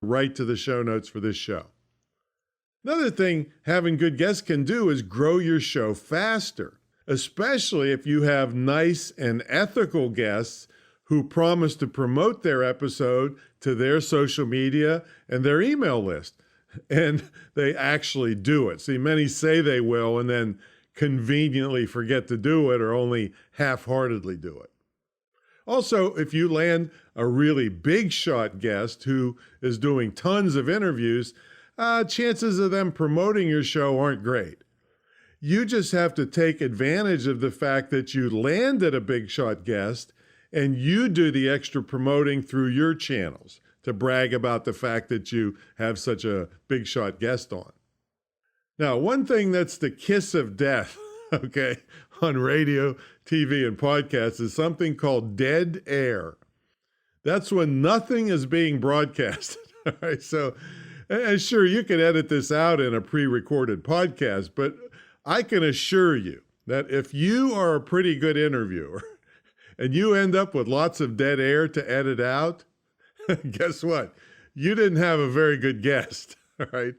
right to the show notes for this show. Another thing having good guests can do is grow your show faster, especially if you have nice and ethical guests who promise to promote their episode to their social media and their email list. And they actually do it. See, many say they will and then conveniently forget to do it or only half-heartedly do it. Also, if you land a really big shot guest who is doing tons of interviews, chances of them promoting your show aren't great. You just have to take advantage of the fact that you landed a big shot guest and you do the extra promoting through your channels to brag about the fact that you have such a big shot guest on. Now, one thing that's the kiss of death, okay, on radio, TV, and podcasts is something called dead air. That's when nothing is being broadcast. All right, so and sure, you can edit this out in a pre-recorded podcast, but I can assure you that if you are a pretty good interviewer and you end up with lots of dead air to edit out, guess what? You didn't have a very good guest, all right?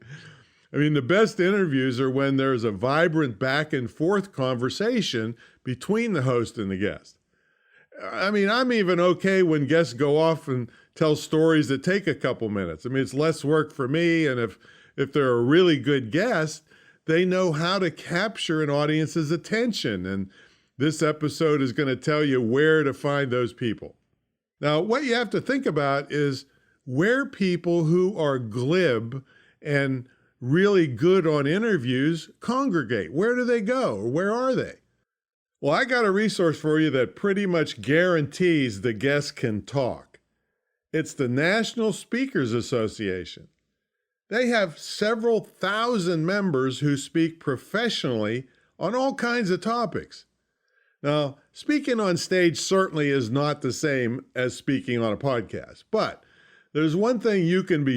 I mean, the best interviews are when there's a vibrant back and forth conversation between the host and the guest. I mean, I'm even okay when guests go off and tell stories that take a couple minutes. I mean, it's less work for me, and if they're a really good guest, they know how to capture an audience's attention, and this episode is going to tell you where to find those people. Now, what you have to think about is where people who are glib and really good on interviews congregate. Where do they go, or where are they? Well, I got a resource for you that pretty much guarantees the guest can talk. It's the National Speakers Association. They have several thousand members who speak professionally on all kinds of topics. Now, speaking on stage certainly is not the same as speaking on a podcast, but there's one thing you can be